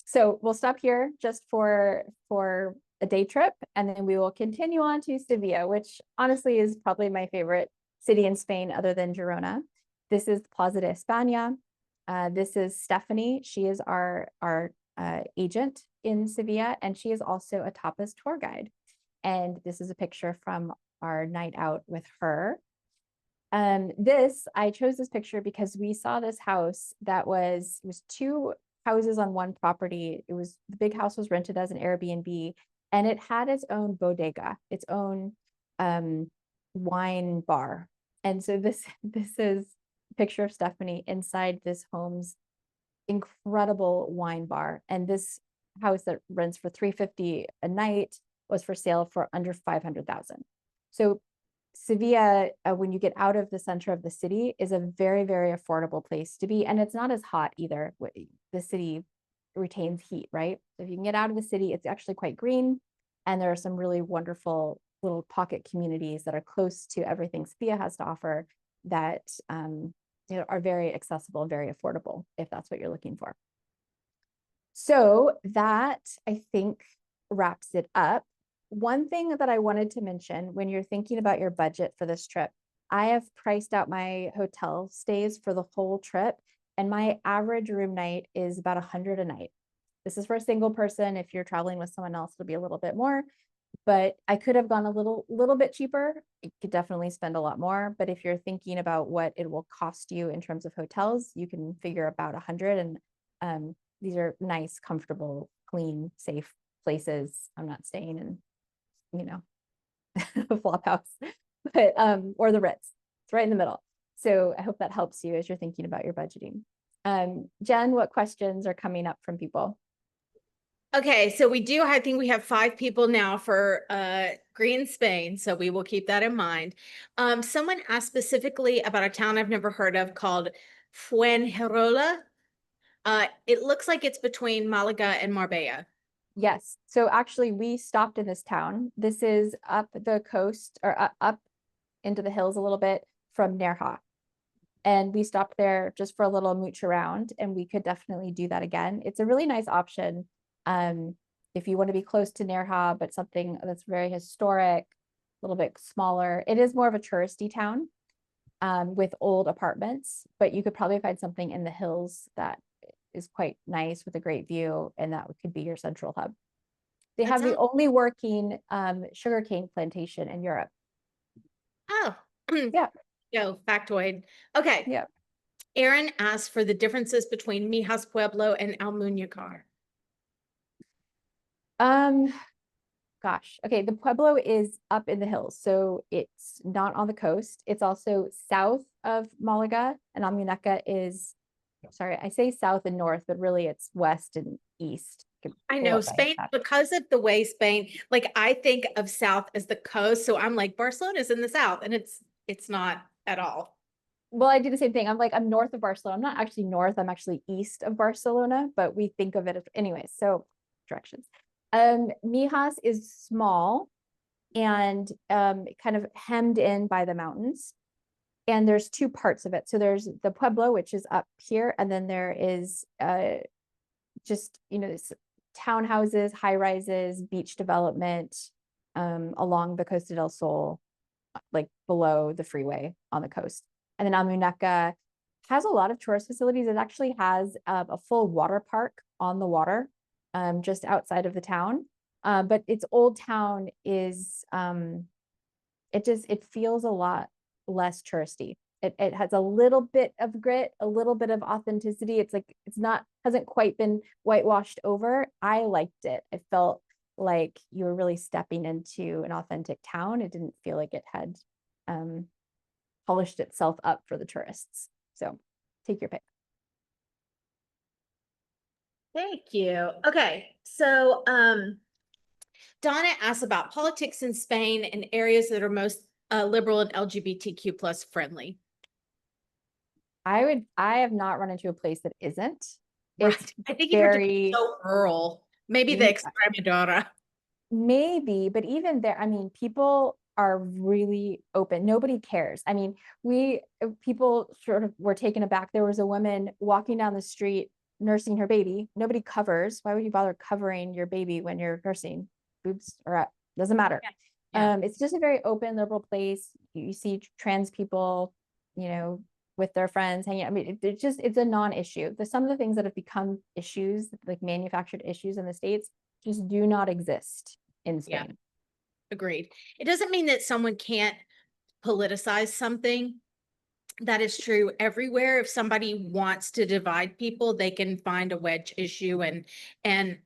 So we'll stop here just for a day trip, and then we will continue on to Seville, which honestly is probably my favorite city in Spain other than Girona. This is Plaza de España. This is Stephanie. She is our agent in Seville, and she is also a tapas tour guide. And this is a picture from our night out with her. I chose this picture because we saw this house that was 2 houses on one property. The big house was rented as an Airbnb, and it had its own bodega, its own wine bar. And so this is a picture of Stephanie inside this home's incredible wine bar. And this house that rents for $350 a night was for sale for under $500,000. So Sevilla, when you get out of the center of the city, is a very, very affordable place to be. And it's not as hot either. The city retains heat, right? So if you can get out of the city, it's actually quite green. And there are some really wonderful little pocket communities that are close to everything Sevilla has to offer that are very accessible and very affordable, if that's what you're looking for. So that, I think, wraps it up. One thing that I wanted to mention when you're thinking about your budget for this trip, I have priced out my hotel stays for the whole trip, and my average room night is about $100 a night. This is for a single person. If you're traveling with someone else, it'll be a little bit more, but I could have gone a little bit cheaper. You could definitely spend a lot more, but if you're thinking about what it will cost you in terms of hotels, you can figure about 100. And these are nice, comfortable, clean, safe places. I'm not staying in a flop house, but or the Ritz. It's right in the middle. So I hope that helps you as you're thinking about your budgeting. Jen, what questions are coming up from people? Okay, so I think we have 5 people now for Green Spain, so we will keep that in mind. Someone asked specifically about a town I've never heard of called Fuengirola. It looks like it's between Malaga and Marbella. Yes. So actually we stopped in this town. This is up the coast, or up into the hills a little bit from Nerja. And we stopped there just for a little mooch around, and we could definitely do that again. It's a really nice option if you want to be close to Nerja, but something that's very historic, a little bit smaller. It is more of a touristy town with old apartments, but you could probably find something in the hills that is quite nice with a great view, and that could be your central hub. They have the only working sugarcane plantation in Europe. Oh, yeah. Yo, factoid. Okay. Yeah. Aaron asked for the differences between Mijas Pueblo and Almuñécar. Gosh. Okay, the Pueblo is up in the hills, so it's not on the coast. It's also south of Malaga, and Almuñécar is, sorry, I say south and north, but really it's west and east. I know Spain, because of the way Spain, like I think of south as the coast, so I'm like Barcelona's in the south, and it's not at all. Well, I do the same thing. I'm north of Barcelona. I'm not actually north, I'm actually east of Barcelona, but we think of it as, anyway, so directions. Mijas is small and kind of hemmed in by the mountains. And there's 2 parts of it. So there's the Pueblo, which is up here, and then there is just, this townhouses, high rises, beach development along the Costa del Sol, like below the freeway on the coast. And then Almuñécar has a lot of tourist facilities. It actually has a full water park on the water just outside of the town. But its old town is, it feels a lot less touristy. It has a little bit of grit, a little bit of authenticity. It's like, hasn't quite been whitewashed over. I liked it. It felt like you were really stepping into an authentic town. It didn't feel like it had polished itself up for the tourists. So take your pick. Thank you. Okay, so Donna asked about politics in Spain and areas that are most liberal and LGBTQ plus friendly. I have not run into a place that isn't. Right. It's I think you have to be very, so rural. Maybe the Extremadura. maybe, but even there, I mean, people are really open. Nobody cares. I mean, people sort of were taken aback. There was a woman walking down the street nursing her baby. Nobody covers. Why would you bother covering your baby when you're nursing? Boobs are up. Doesn't matter. Yeah. It's just a very open, liberal place. You see trans people, you know, with their friends hanging out. I mean, it's a non-issue. Some of the things that have become issues, like manufactured issues in the States, just do not exist in Spain. Yeah. Agreed. It doesn't mean that someone can't politicize something. That is true everywhere. If somebody wants to divide people, they can find a wedge issue and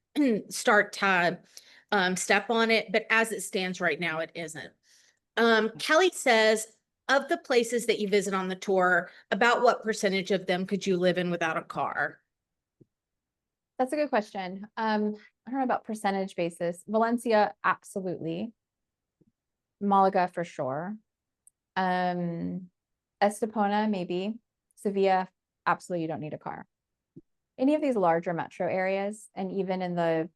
start to step on it. But as it stands right now, it isn't. Kelly says, of the places that you visit on the tour, about what percentage of them could you live in without a car? That's a good question. I don't know about percentage basis. Valencia, absolutely. Malaga for sure. Estepona, maybe. Sevilla, absolutely you don't need a car. Any of these larger metro areas, and even in the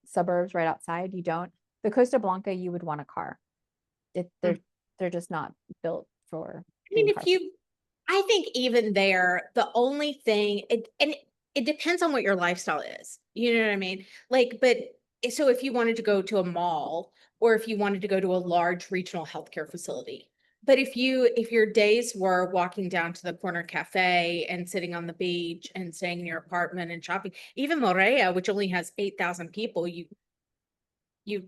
suburbs right outside, you don't. The Costa Blanca, you would want a car. They're just not built for. I mean, I think even there, the only thing, and it depends on what your lifestyle is. You know what I mean? Like, but so if you wanted to go to a mall or if you wanted to go to a large regional healthcare facility, but if your days were walking down to the corner cafe and sitting on the beach and staying in your apartment and shopping, even Morea, which only has 8,000 people, you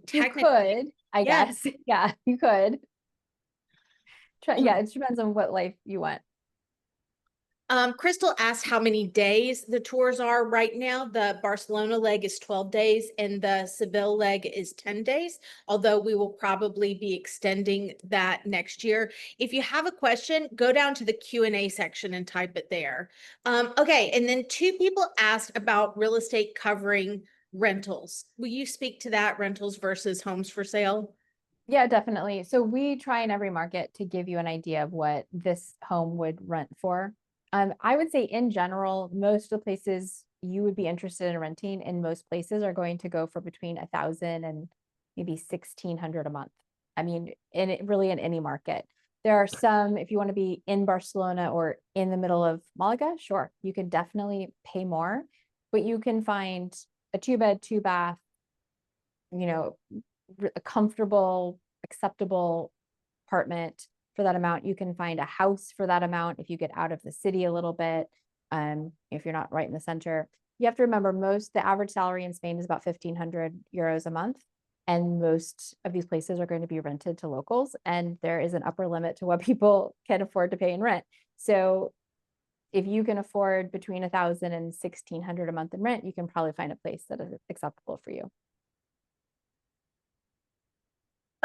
technically could, I yeah. guess. Yeah, you could. Yeah, it depends on what life you want. Crystal asked how many days the tours are right now. The Barcelona leg is 12 days and the Seville leg is 10 days, although we will probably be extending that next year. If you have a question, go down to the Q&A section and type it there. Okay, and then 2 people asked about real estate covering rentals. Will you speak to that, rentals versus homes for sale? Yeah, definitely. So we try in every market to give you an idea of what this home would rent for. I would say in general, most of the places you would be interested in renting in most places are going to go for between 1,000 and maybe 1,600 a month. I mean, really in any market. There are some, if you want to be in Barcelona or in the middle of Malaga, sure, you can definitely pay more, but you can find a 2-bed, 2-bath, you know, a comfortable, acceptable apartment for that amount. You can find a house for that amount if you get out of the city a little bit. If you're not right in the center, you have to remember the average salary in Spain is about 1,500 euros a month. And most of these places are going to be rented to locals, and there is an upper limit to what people can afford to pay in rent. So if you can afford between 1,000 and 1,600 a month in rent, you can probably find a place that is acceptable for you.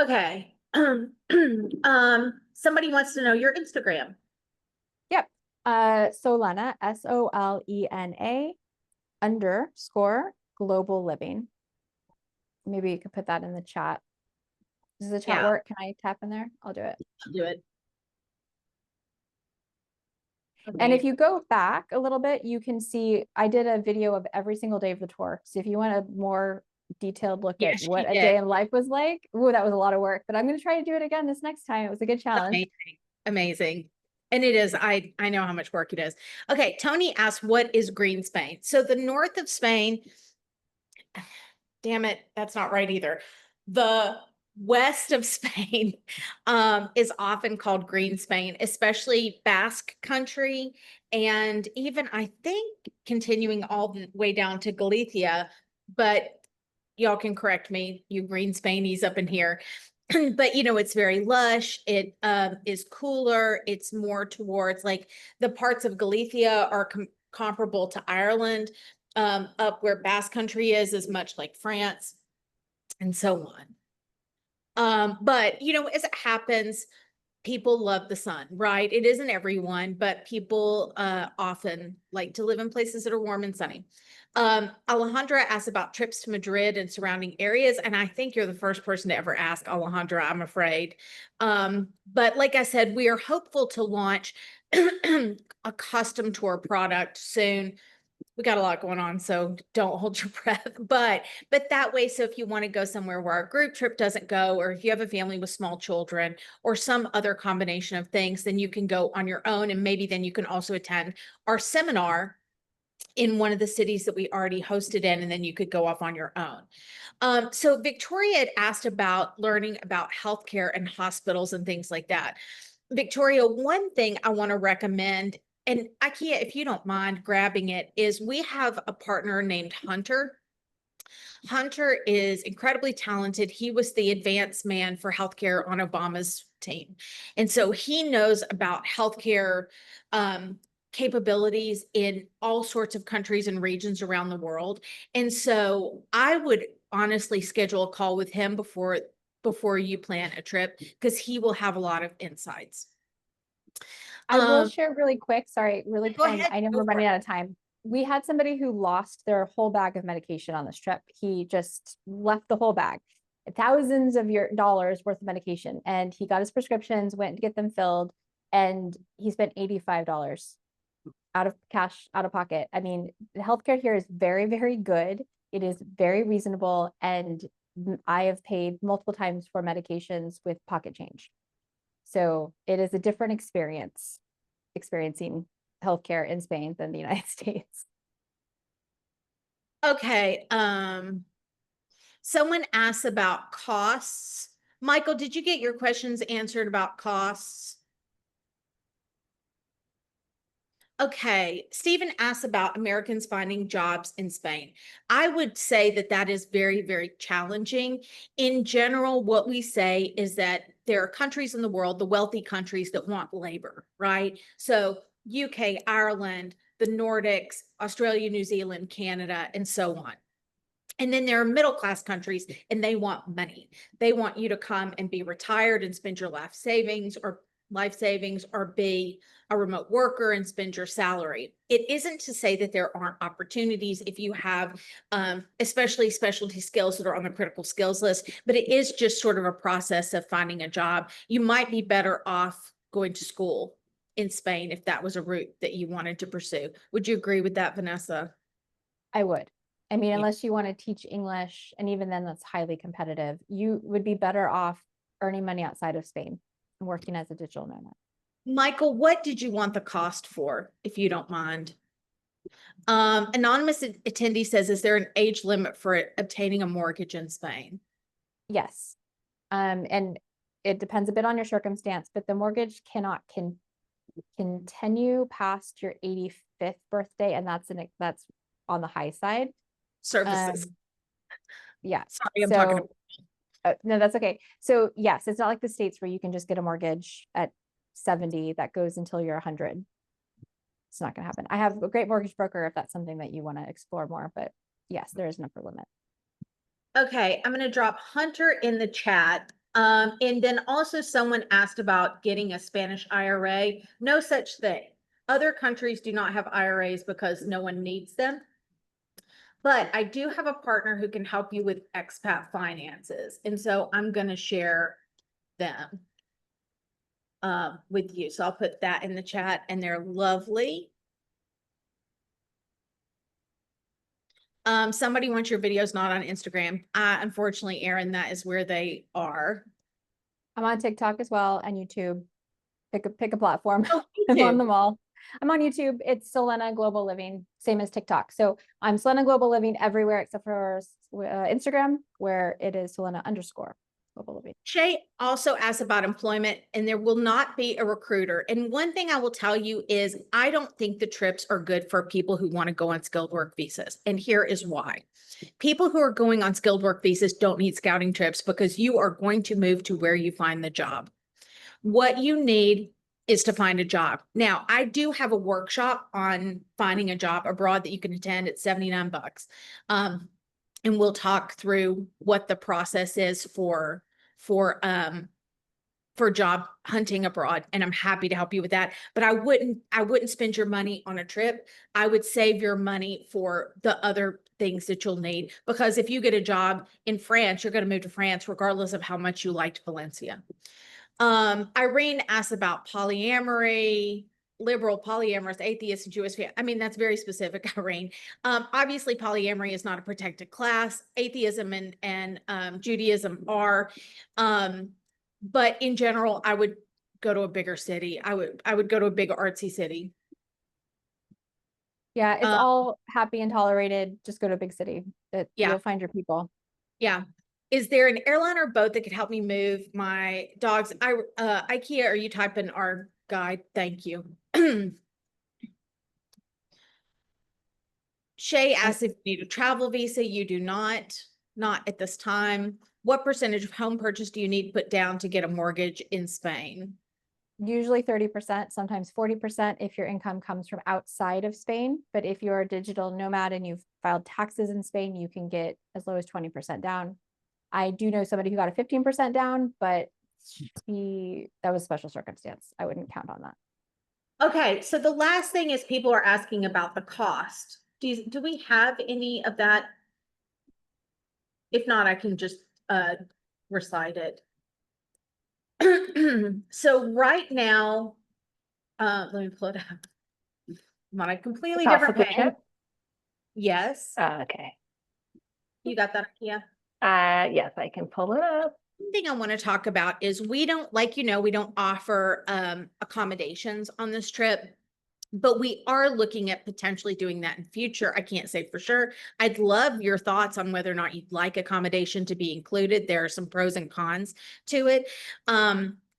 Okay. Somebody wants to know your Instagram. Yep. Solena, SOLENA _global living. Maybe you could put that in the chat. Does the chat work? Can I tap in there? I'll do it. I'll do it. Okay. And if you go back a little bit, you can see I did a video of every single day of the tour. So if you want a more detailed look at what a day in life was like, ooh, that was a lot of work, but I'm going to try to do it again this next time. It was a good challenge. Amazing. And it is, I know how much work it is. Okay, Tony asked, what is Green Spain? So the north of Spain, damn it, that's not right either. The west of Spain is often called Green Spain, especially Basque country. And even I think continuing all the way down to Galicia, but y'all can correct me, you Green Spainies up in here. But it's very lush. It is cooler. It's more towards like the parts of Galicia are comparable to Ireland. Up where Basque Country is much like France, and so on. But as it happens, people love the sun, right? It isn't everyone, but people often like to live in places that are warm and sunny. Alejandra asked about trips to Madrid and surrounding areas, and I think you're the first person to ever ask, Alejandra, I'm afraid. But like I said, we are hopeful to launch a custom tour product soon. We got a lot going on, so don't hold your breath. But that way, so if you want to go somewhere where our group trip doesn't go, or if you have a family with small children, or some other combination of things, then you can go on your own, and maybe then you can also attend our seminar in one of the cities that we already hosted in, and then you could go off on your own. So Victoria had asked about learning about healthcare and hospitals and things like that. Victoria, one thing I want to recommend, and IKEA, if you don't mind grabbing it, is we have a partner named Hunter. Hunter is incredibly talented. He was the advanced man for healthcare on Obama's team. And so he knows about healthcare capabilities in all sorts of countries and regions around the world. And so I would honestly schedule a call with him before you plan a trip, because he will have a lot of insights. I will share really quick, sorry, really Go quick. ahead, I know go we're for running it. out of time. We had somebody who lost their whole bag of medication on this trip. He just left the whole bag, thousands of your dollars worth of medication, and he got his prescriptions, went to get them filled, and he spent $85 out of cash, out of pocket. I mean, the healthcare here is very, very good. It is very reasonable, and I have paid multiple times for medications with pocket change. So it is a different experience experiencing healthcare in Spain than the United States. Okay. Someone asked about costs. Michael, did you get your questions answered about costs? Okay. Stephen asked about Americans finding jobs in Spain. I would say that that is very, very challenging. In general, what we say is that there are countries in the world, the wealthy countries, that want labor, right? So UK, Ireland, the Nordics, Australia, New Zealand, Canada, and so on. And then there are middle class countries, and they want money. They want you to come and be retired and spend your life savings, or be a remote worker and spend your salary. It isn't to say that there aren't opportunities if you have especially specialty skills that are on the critical skills list, but it is just sort of a process of finding a job. You might be better off going to school in Spain if that was a route that you wanted to pursue. Would you agree with that, Vanessa? I would. I mean, Yeah. unless you want to teach English, and even then that's highly competitive, you would be better off earning money outside of Spain and working as a digital nomad. Michael, what did you want the cost for, if you don't mind? Anonymous attendee says, is there an age limit for obtaining a mortgage in Spain? Yes. And it depends a bit on your circumstance, but the mortgage cannot continue past your 85th birthday, and that's on the high side. Services. Yeah. Sorry, I'm talking about. No, that's okay. So yes, it's not like the States where you can just get a mortgage at 70 that goes until you're 100. It's not going to happen. I have a great mortgage broker if that's something that you want to explore more, but yes, there is an upper limit. Okay, I'm going to drop Hunter in the chat. And then also someone asked about getting a Spanish IRA. No such thing. Other countries do not have IRAs because no one needs them. But I do have a partner who can help you with expat finances. And so I'm going to share them with you. So I'll put that in the chat, and they're lovely. Somebody wants your videos not on Instagram. Unfortunately, Erin, that is where they are. I'm on TikTok as well and YouTube. Pick a platform. Oh, I'm on YouTube. them all. I'm on YouTube. It's Selena Global Living, same as TikTok. So I'm Selena Global Living everywhere except for Instagram, where it is Selena_Global Living. Shay also asked about employment, and there will not be a recruiter. And one thing I will tell you is I don't think the trips are good for people who want to go on skilled work visas. And here is why. People who are going on skilled work visas don't need scouting trips, because you are going to move to where you find the job. What you need is to find a job. Now, I do have a workshop on finding a job abroad that you can attend at $79. And we'll talk through what the process is for for job hunting abroad, and I'm happy to help you with that. But I wouldn't spend your money on a trip. I would save your money for the other things that you'll need, because if you get a job in France, you're going to move to France regardless of how much you liked Valencia. Irene asked about polyamory, liberal, polyamorous, atheist, and Jewish. I mean, that's very specific, Irene. Obviously, polyamory is not a protected class. Atheism and Judaism are. But in general, I would go to a bigger city. I would go to a big artsy city. Yeah, it's all happy and tolerated. Just go to a big city. That Yeah. You'll find your people. Yeah. Is there an airline or boat that could help me move my dogs? IKEA, are you typing our guide? Thank you. Shay asks if you need a travel visa. You do not at this time. What percentage of home purchase do you need put down to get a mortgage in Spain? Usually 30%, sometimes 40% if your income comes from outside of Spain. But if you're a digital nomad and you've filed taxes in Spain, you can get as low as 20% down. I do know somebody who got a 15% down, but that was special circumstance. I wouldn't count on that. Okay, so the last thing is people are asking about the cost. Do we have any of that? If not, I can just recite it. So right now, let me pull it up. I'm on a completely different page. Yes. Okay. You got that, Kia? Yes, I can pull it up. One thing I want to talk about is we don't, like, we don't offer accommodations on this trip, but we are looking at potentially doing that in future. I can't say for sure. I'd love your thoughts on whether or not you'd like accommodation to be included. There are some pros and cons to it.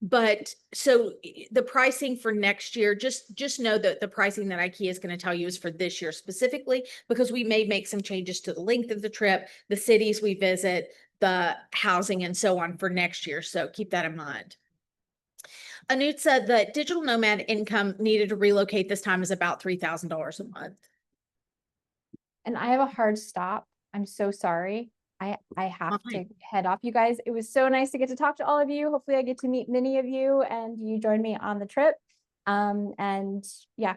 But so the pricing for next year, just know that the pricing that IKEA is going to tell you is for this year specifically, because we may make some changes to the length of the trip, the cities we visit, the housing, and so on for next year. So keep that in mind. Anut said that digital nomad income needed to relocate this time is about $3,000 a month. And I have a hard stop. I'm so sorry. I have to head off, you guys. It was so nice to get to talk to all of you. Hopefully I get to meet many of you and you join me on the trip. And yeah,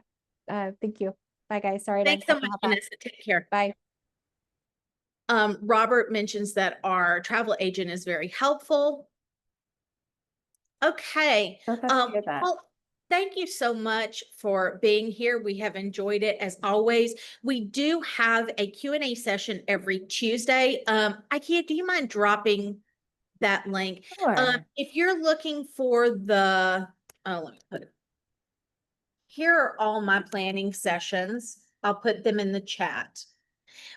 thank you. Bye guys. Sorry. Thanks so much, Vanessa. Take care. Bye. Robert mentions that our travel agent is very helpful. Okay. Well, thank you so much for being here. We have enjoyed it as always. We do have a Q&A session every Tuesday. IKEA, do you mind dropping that link? Sure. If you're looking for the, let me put it. Here are all my planning sessions. I'll put them in the chat.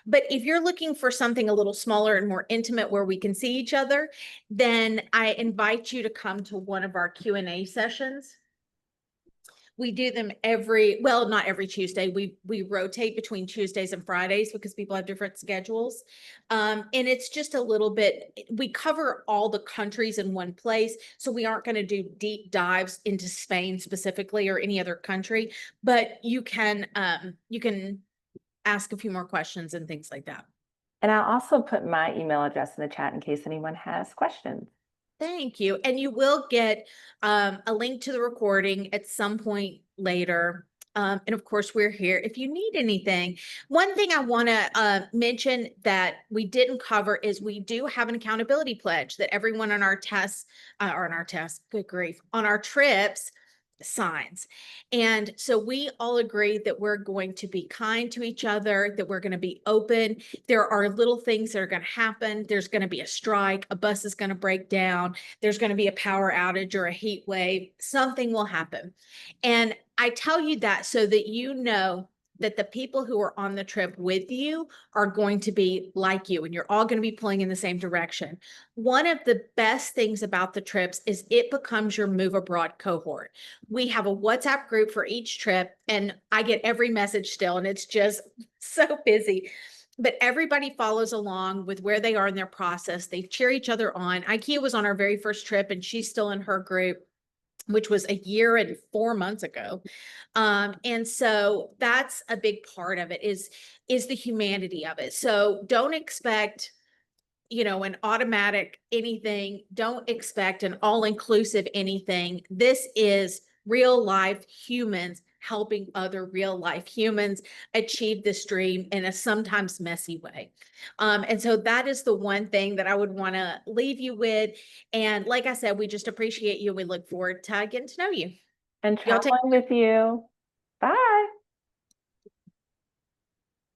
But if you're looking for something a little smaller and more intimate where we can see each other, then I invite you to come to one of our Q&A sessions. We do them not every Tuesday. We rotate between Tuesdays and Fridays because people have different schedules. And it's just a little bit, we cover all the countries in one place. So we aren't going to do deep dives into Spain specifically or any other country, but you can ask a few more questions and things like that. And I'll also put my email address in the chat in case anyone has questions. Thank you. And you will get a link to the recording at some point later. And of course, we're here if you need anything. One thing I want to mention that we didn't cover is we do have an accountability pledge that everyone on our tests, good grief, on our trips signs. And so we all agree that we're going to be kind to each other, that we're going to be open. There are little things that are going to happen. There's going to be a strike, a bus is going to break down, there's going to be a power outage or a heat wave, something will happen. And I tell you that so that you know that the people who are on the trip with you are going to be like you, and you're all going to be pulling in the same direction. One of the best things about the trips is it becomes your move abroad cohort. We have a WhatsApp group for each trip, and I get every message still, and it's just so busy. But everybody follows along with where they are in their process. They cheer each other on. IKEA was on our very first trip, and she's still in her group, which was a year and 4 months ago. And so that's a big part of it is the humanity of it. So don't expect an automatic anything. Don't expect an all-inclusive anything. This is real life humans helping other real life humans achieve this dream in a sometimes messy way. And so that is the one thing that I would want to leave you with. And like I said, we just appreciate you. We look forward to getting to know you. And Y'all take traveling with you. Bye.